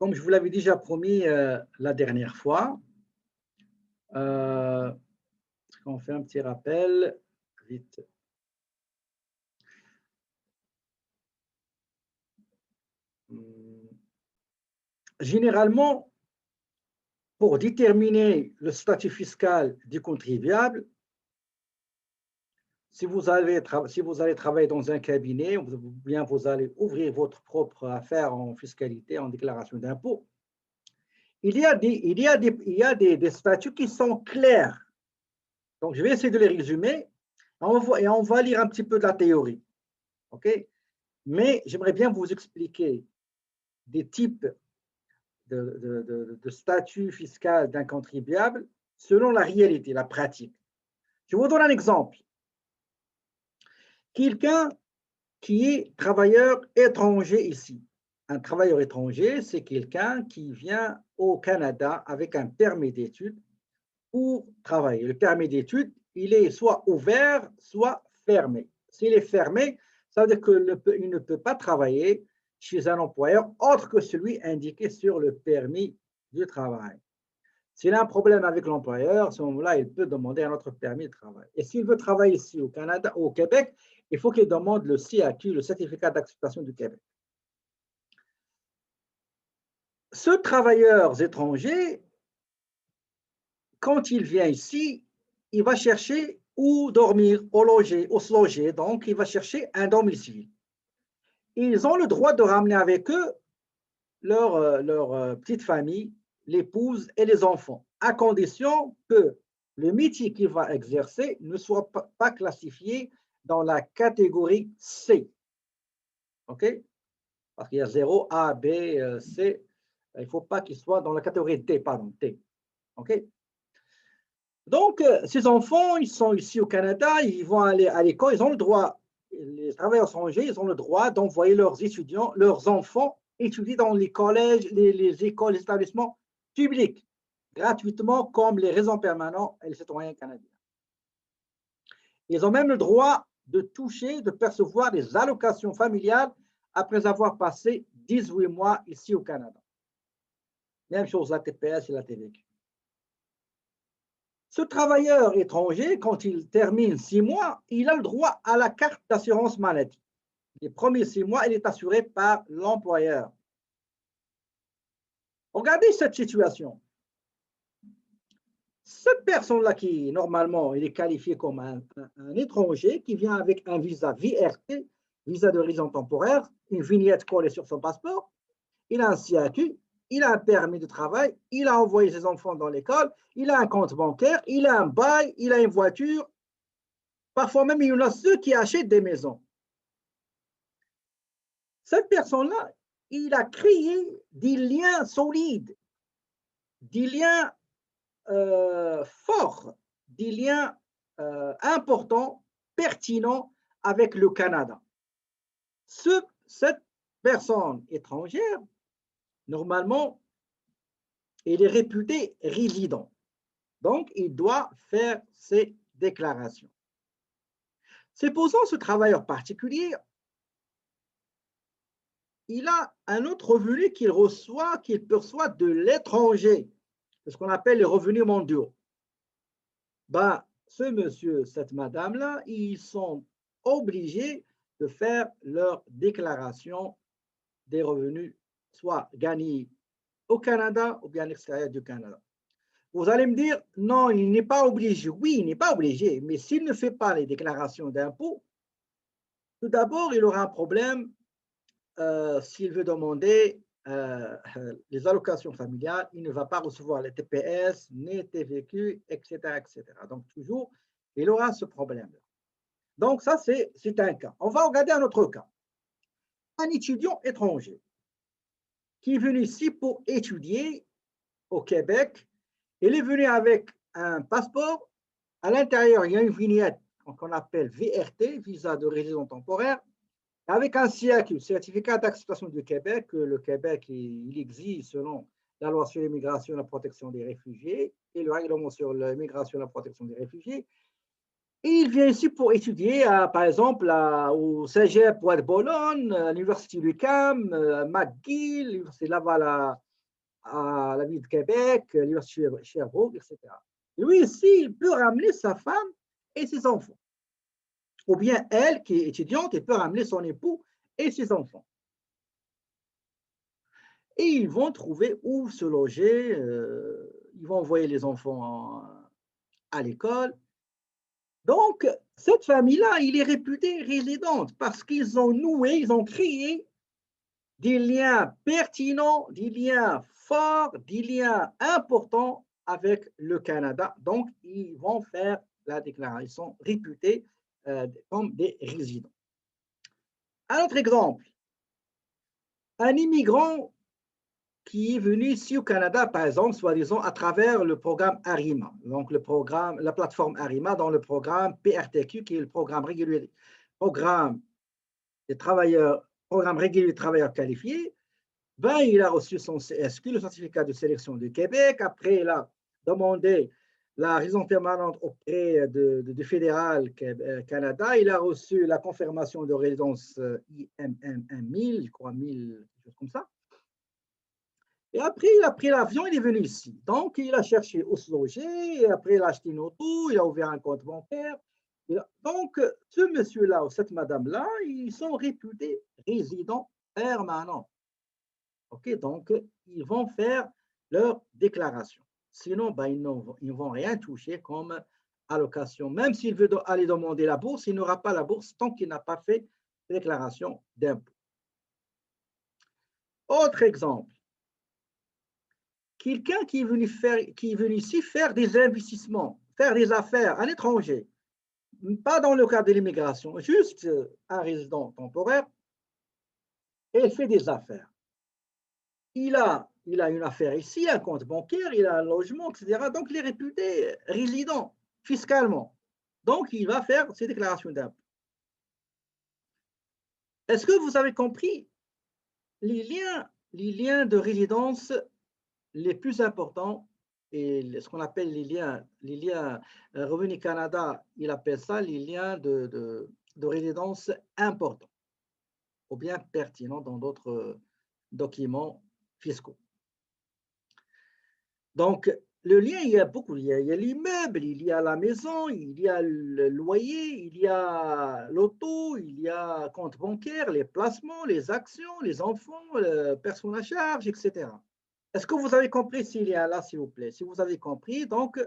Comme je vous l'avais déjà promis la dernière fois, on fait un petit rappel, vite. Généralement, pour déterminer le statut fiscal du contribuable, si vous allez travailler dans un cabinet, ou bien vous allez ouvrir votre propre affaire en fiscalité, en déclaration d'impôt, il y a des statuts qui sont clairs. Donc, je vais essayer de les résumer et on va lire un petit peu de la théorie. OK? Mais j'aimerais bien vous expliquer des types de statut fiscal d'un contribuable selon la réalité, la pratique. Je vous donne un exemple. Quelqu'un qui est travailleur étranger ici. Un travailleur étranger, c'est quelqu'un qui vient au Canada avec un permis d'études pour travailler. Le permis d'études, il est soit ouvert, soit fermé. S'il est fermé, ça veut dire qu'il ne peut pas travailler chez un employeur autre que celui indiqué sur le permis de travail. S'il a un problème avec l'employeur, à ce moment-là, il peut demander un autre permis de travail. Et s'il veut travailler ici au Canada, au Québec, il faut qu'il demande le CAQ, le certificat d'acceptation du Québec. Ce travailleur étranger, quand il vient ici, il va chercher où dormir, où se loger. Donc, il va chercher un domicile. Ils ont le droit de ramener avec eux leur petite famille, l'épouse et les enfants, à condition que le métier qu'il va exercer ne soit pas classifié dans la catégorie C. OK? Parce qu'il y a 0, A, B, C. Il ne faut pas qu'il soit dans la catégorie D, pardon, T. OK? Donc, ces enfants, ils sont ici au Canada, ils vont aller à l'école, ils ont le droit, les travailleurs étrangers, ils ont le droit d'envoyer leurs étudiants, leurs enfants étudier dans les collèges, les écoles, les établissements publics, gratuitement, comme les résidents permanents et les citoyens canadiens. Ils ont même le droit de toucher, de percevoir des allocations familiales après avoir passé 18 mois ici au Canada. Même chose, la TPS et la TVQ. Ce travailleur étranger, quand il termine 6 mois, il a le droit à la carte d'assurance maladie. Les premiers 6 mois, il est assuré par l'employeur. Regardez cette situation. Cette personne-là qui, normalement, il est qualifié comme un étranger qui vient avec un visa VRT, visa de résident temporaire, une vignette collée sur son passeport, il a un CAQ, il a un permis de travail, il a envoyé ses enfants dans l'école, il a un compte bancaire, il a un bail, il a une voiture. Parfois même, il y en a ceux qui achètent des maisons. Cette personne-là, il a créé des liens solides, des liens forts, des liens importants, pertinents avec le Canada. Cette personne étrangère, normalement, il est réputé résident. Donc, il doit faire ses déclarations. Supposons ce travailleur particulier, il a un autre revenu qu'il perçoit de l'étranger, ce qu'on appelle les revenus mondiaux. Ben, ce monsieur, cette madame-là, ils sont obligés de faire leur déclaration des revenus, soit gagnés au Canada ou bien à l'extérieur du Canada. Vous allez me dire, non, il n'est pas obligé. Oui, il n'est pas obligé, mais s'il ne fait pas les déclarations d'impôts, tout d'abord, il aura un problème s'il veut demander les allocations familiales, il ne va pas recevoir les TPS, ni TVQ, etc., etc. Donc, toujours, il aura ce problème-là. Donc, ça, c'est un cas. On va regarder un autre cas. Un étudiant étranger qui est venu ici pour étudier au Québec. Il est venu avec un passeport. À l'intérieur, il y a une vignette qu'on appelle VRT, visa de résident temporaire, avec un CAQ, certificat d'acceptation du Québec, que le Québec il exige selon la loi sur l'immigration et la protection des réfugiés et le règlement sur l'immigration et la protection des réfugiés. Et il vient ici pour étudier, par exemple, au Cégep Bois-de-Boulogne, à l'Université l'UQAM, McGill, l'Université Laval à la ville de Québec, l'université de Sherbrooke, etc. Lui ici, il peut ramener sa femme et ses enfants. Ou bien elle, qui est étudiante, elle peut ramener son époux et ses enfants. Et ils vont trouver où se loger, ils vont envoyer les enfants à l'école. Donc, cette famille-là, il est réputée résidente parce qu'ils ont noué, ils ont créé des liens pertinents, des liens forts, des liens importants avec le Canada. Donc, ils vont faire la déclaration. Ils sont réputés comme des résidents. Un autre exemple, un immigrant qui est venu ici au Canada, par exemple, soi-disant, à travers le programme ARIMA, donc le programme, la plateforme ARIMA, dans le programme PRTQ, qui est le programme régulier, programme des travailleurs, programme régulier des travailleurs qualifiés. Ben, il a reçu son CSQ, le certificat de sélection du Québec. Après, il a demandé la résidence permanente auprès de Fédéral Canada. Il a reçu la confirmation de résidence IMM 1000, je crois 1000, quelque chose comme ça. Et après, il a pris l'avion, il est venu ici. Donc, il a cherché où se loger, et après, il a acheté une auto, il a ouvert un compte bancaire. Donc, ce monsieur-là ou cette madame-là, ils sont réputés résidents permanents. OK, donc, ils vont faire leur déclaration. Sinon, ben, ils ne vont rien toucher comme allocation. Même s'il veut aller demander la bourse, il n'aura pas la bourse tant qu'il n'a pas fait déclaration d'impôt. Autre exemple. Quelqu'un qui est venu ici faire des investissements, faire des affaires à l'étranger, pas dans le cadre de l'immigration, juste un résident temporaire, et il fait des affaires. Il a une affaire ici, un compte bancaire, il a un logement, etc. Donc, il est réputé résident fiscalement. Donc, il va faire ses déclarations d'impôts. Est-ce que vous avez compris les liens de résidence les plus importants et ce qu'on appelle les liens Revenu Canada, il appelle ça les liens de résidence importants ou bien pertinents dans d'autres documents fiscaux. Donc, le lien, il y a beaucoup. Il y a l'immeuble, il y a la maison, il y a le loyer, il y a l'auto, il y a compte bancaire, les placements, les actions, les enfants, personnes à charge, etc. Est-ce que vous avez compris s'il y a là, s'il vous plaît? Si vous avez compris, donc,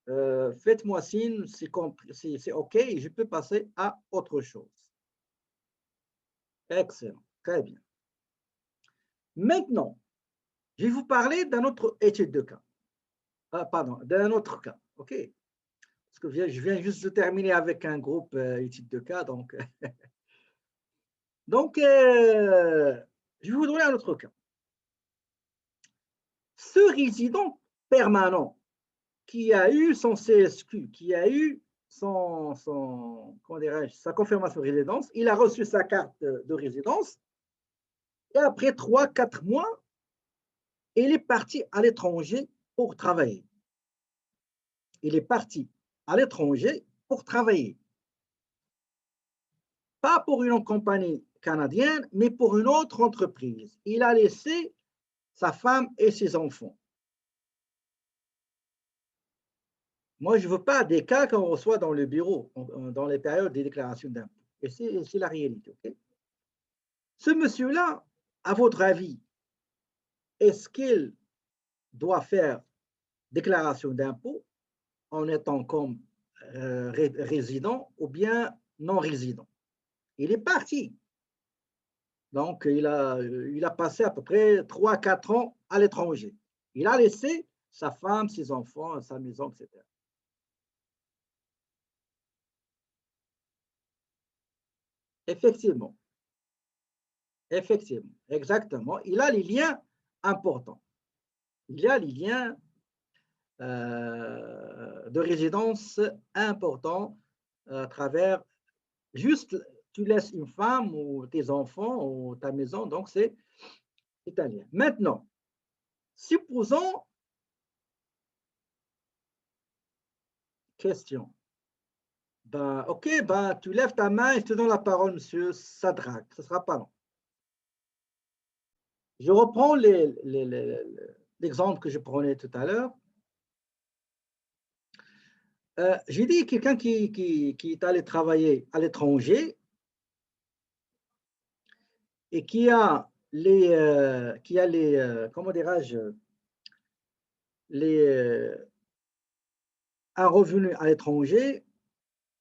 faites-moi signe, c'est OK, et je peux passer à autre chose. Excellent, très bien. Maintenant, je vais vous parler d'un autre étude de cas. Pardon, d'un autre cas, OK? Parce que je viens juste de terminer avec un groupe étude de cas, donc, donc je vais vous donner un autre cas. Ce résident permanent qui a eu son CSQ, qui a eu sa confirmation de résidence, il a reçu sa carte de résidence, et après 3-4 mois, il est parti à l'étranger pour travailler. Il est parti à l'étranger pour travailler. Pas pour une compagnie canadienne, mais pour une autre entreprise. Il a laissé sa femme et ses enfants. Moi, je ne veux pas des cas qu'on reçoit dans le bureau, dans les périodes des déclarations d'impôts. Et c'est la réalité. Okay? Ce monsieur-là, à votre avis, est-ce qu'il doit faire déclaration d'impôt en étant comme résident ou bien non résident? Il est parti. Donc, il a passé à peu près 3-4 ans à l'étranger. Il a laissé sa femme, ses enfants, sa maison, etc. Effectivement, effectivement, exactement. Il a les liens importants. Il y a les liens de résidence importants à travers juste, tu laisses une femme ou tes enfants ou ta maison, donc c'est italien. Maintenant, supposons, question, ben, ok, ben, tu lèves ta main et je te donne la parole, monsieur Sadrak, ce ne sera pas long. Je reprends l'exemple que je prenais tout à l'heure. J'ai dit quelqu'un qui est allé travailler à l'étranger et qui a comment dirais-je, un revenu à l'étranger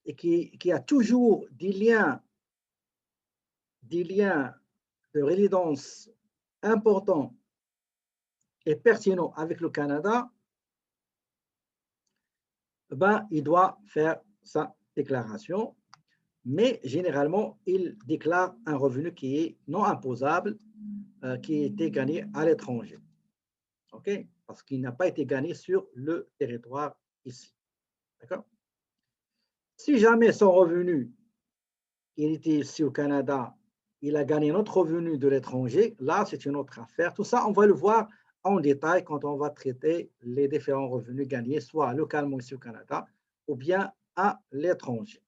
et qui a toujours des liens de résidence importants et pertinents avec le Canada, ben, il doit faire sa déclaration, mais généralement, il déclare un revenu qui est non imposable, qui a été gagné à l'étranger. OK? Parce qu'il n'a pas été gagné sur le territoire ici. D'accord? Si jamais son revenu, il était ici au Canada, il a gagné notre revenu de l'étranger, là, c'est une autre affaire. Tout ça, on va le voir en détail quand on va traiter les différents revenus gagnés, soit localement ici au Canada ou bien à l'étranger.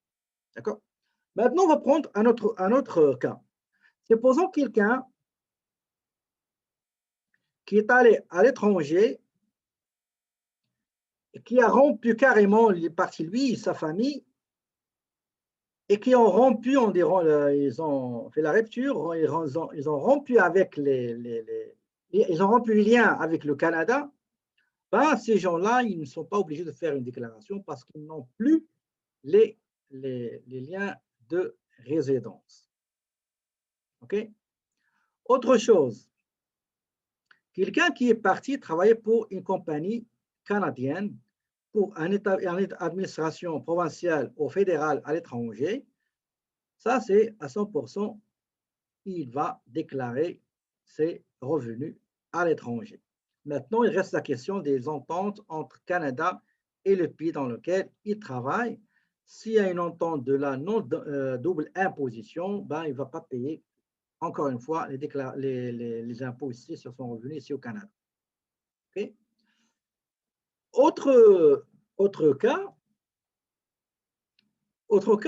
D'accord? Maintenant, on va prendre un autre cas. Supposons quelqu'un qui est allé à l'étranger et qui a rompu carrément les parties, lui et sa famille, et qui ont rompu, ils ont fait la rupture, ils ont rompu avec ils ont rompu les liens avec le Canada, ben, ces gens-là, ils ne sont pas obligés de faire une déclaration parce qu'ils n'ont plus les liens de résidence. OK? Autre chose, quelqu'un qui est parti travailler pour une compagnie canadienne, pour une administration provinciale ou fédérale à l'étranger, ça c'est à 100%, il va déclarer ses revenus à l'étranger. Maintenant, il reste la question des ententes entre Canada et le pays dans lequel il travaille. S'il y a une entente de la non-double imposition, ben, il ne va pas payer, encore une fois, les impôts ici sur son revenu ici au Canada. Okay? Autre cas,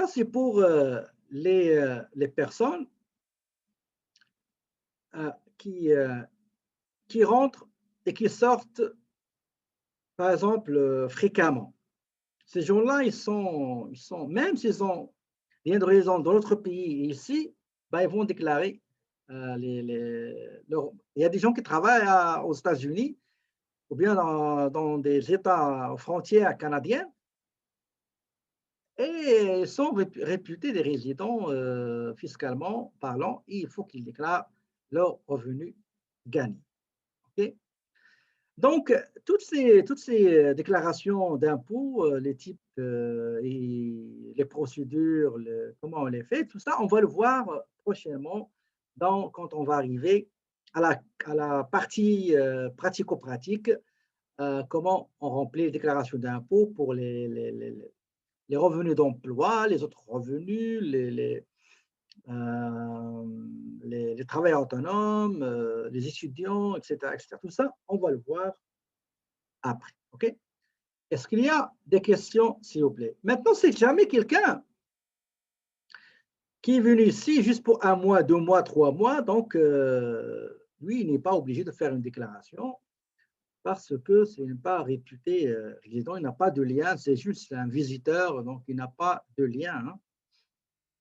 c'est pour les personnes qui rentrent et qui sortent, par exemple, fréquemment. Ces gens-là, même s'ils ont bien de raison dans notre pays ici, ben, ils vont déclarer il y a des gens qui travaillent aux États-Unis ou bien dans des États aux frontières canadiennes et ils sont réputés des résidents fiscalement parlant, et il faut qu'ils déclarent leurs revenus gagnés. Okay? Donc, toutes ces déclarations d'impôts, les types et les procédures, comment on les fait, tout ça, on va le voir prochainement quand on va arriver à la partie pratico-pratique, comment on remplit les déclarations d'impôts pour les revenus d'emploi, les autres revenus, les travailleurs autonomes, les étudiants, etc., etc. Tout ça, on va le voir après. OK? Est-ce qu'il y a des questions, s'il vous plaît? Maintenant, c'est jamais quelqu'un qui est venu ici juste pour 1 mois, 2 mois, 3 mois, donc lui, il n'est pas obligé de faire une déclaration parce que ce n'est pas réputé résident, il n'a pas de lien, c'est juste un visiteur, donc il n'a pas de lien. Hein.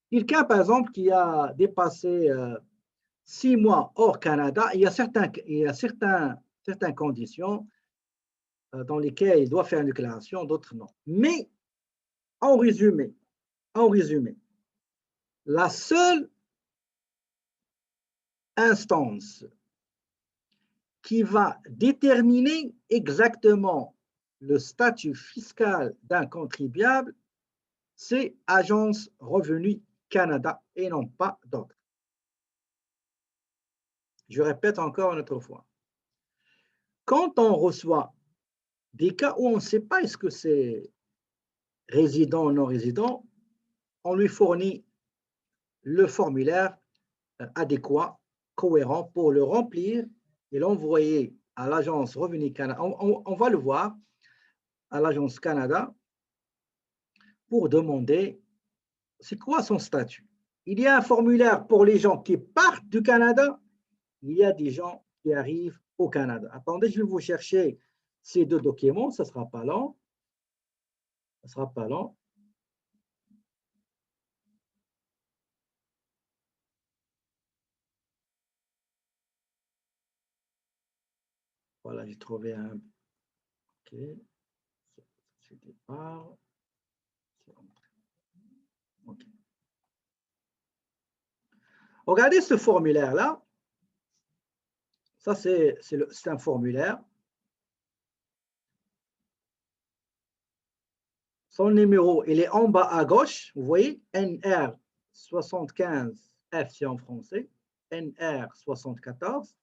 Quelqu'un, par exemple, qui a dépassé 6 mois hors Canada, il y a certaines conditions dans lesquelles il doit faire une déclaration, d'autres non. Mais en résumé, la seule instance qui va déterminer exactement le statut fiscal d'un contribuable, c'est Agence Revenu Canada et non pas d'autres. Je répète encore une autre fois. Quand on reçoit des cas où on ne sait pas est-ce que c'est résident ou non résident, on lui fournit le formulaire adéquat, cohérent pour le remplir et l'envoyer à l'Agence Revenu Canada. On va le voir à l'Agence Canada pour demander c'est quoi son statut. Il y a un formulaire pour les gens qui partent du Canada, il y a des gens qui arrivent au Canada. Attendez, je vais vous chercher ces deux documents, ça ne sera pas long. Ça ne sera pas long. Voilà, j'ai trouvé un. OK. C'est départ. OK. Regardez ce formulaire-là. Ça, c'est un formulaire. Son numéro, il est en bas à gauche. Vous voyez, NR75F, c'est en français. NR74.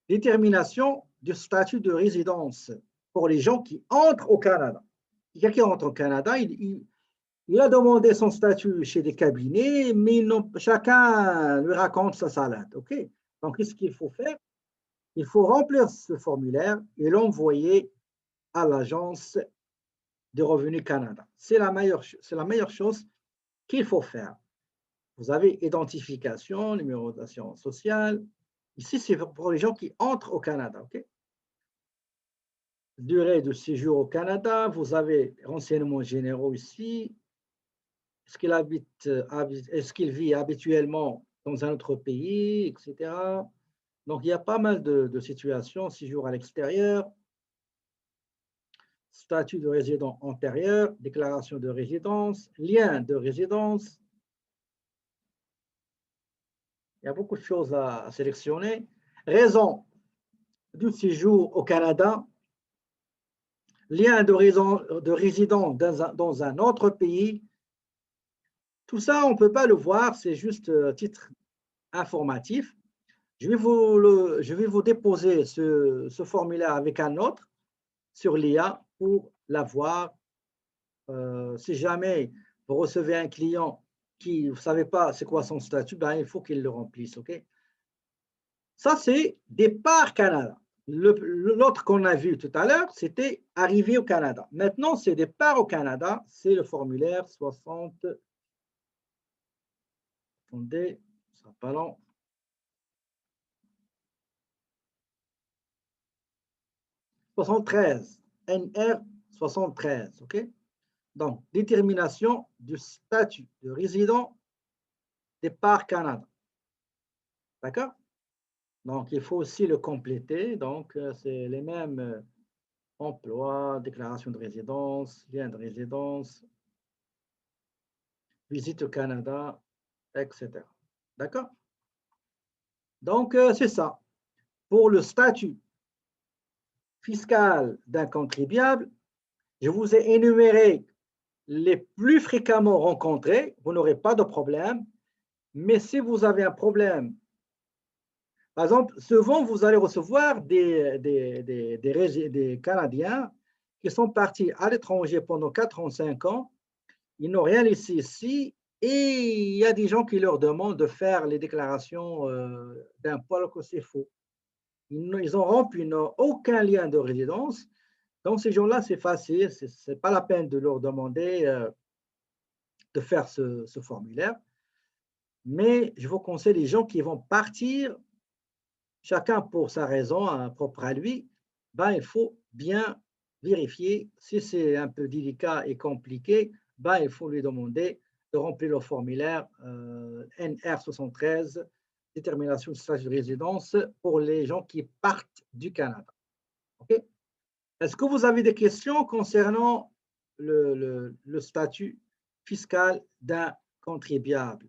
Détermination du statut de résidence pour les gens qui entrent au Canada. Quelqu'un qui entre au Canada, il a demandé son statut chez des cabinets, mais chacun lui raconte sa salade. Okay? Donc, qu'est-ce qu'il faut faire? Il faut remplir ce formulaire et l'envoyer à l'Agence de Revenus Canada. C'est la meilleure chose qu'il faut faire. Vous avez identification, numéro d'assurance sociale. Ici, c'est pour les gens qui entrent au Canada. Okay? Durée de séjour au Canada, vous avez renseignements généraux ici. Est-ce qu'il vit habituellement dans un autre pays, etc. Donc, il y a pas mal de situations, séjour à l'extérieur, statut de résident antérieur, déclaration de résidence, lien de résidence. Il y a beaucoup de choses à sélectionner. Raison du séjour au Canada, lien de résident dans un autre pays. Tout ça, on ne peut pas le voir, c'est juste titre informatif. Je vais vous déposer ce formulaire avec un autre sur l'IA pour l'avoir. Si jamais vous recevez un client qui, vous ne savez pas c'est quoi son statut, ben, il faut qu'il le remplisse. Okay? Ça, c'est départ Canada. L'autre qu'on a vu tout à l'heure, c'était arriver au Canada. Maintenant, c'est départ au Canada, c'est le formulaire 60. Attendez, ça sera pas long. 73, NR 73, OK? Donc, détermination du statut de résident départ Canada. D'accord? Donc, il faut aussi le compléter. Donc, c'est les mêmes emplois, déclaration de résidence, lien de résidence, visite au Canada, etc. D'accord? Donc, c'est ça. Pour le statut fiscal d'un contribuable, je vous ai énuméré les plus fréquemment rencontrés, vous n'aurez pas de problème. Mais si vous avez un problème, par exemple, souvent vous allez recevoir des Canadiens qui sont partis à l'étranger pendant 4 ans, 5 ans, ils n'ont rien laissé ici, et il y a des gens qui leur demandent de faire les déclarations d'impôts alors que c'est faux. Ils ont rempli, ils n'ont aucun lien de résidence. Donc, ces gens-là, c'est facile, ce n'est pas la peine de leur demander de faire ce formulaire. Mais je vous conseille les gens qui vont partir, chacun pour sa raison propre à lui, ben, il faut bien vérifier. Si c'est un peu délicat et compliqué, ben, il faut lui demander de remplir le formulaire NR73, détermination de statut de résidence pour les gens qui partent du Canada. Okay? Est-ce que vous avez des questions concernant le statut fiscal d'un contribuable?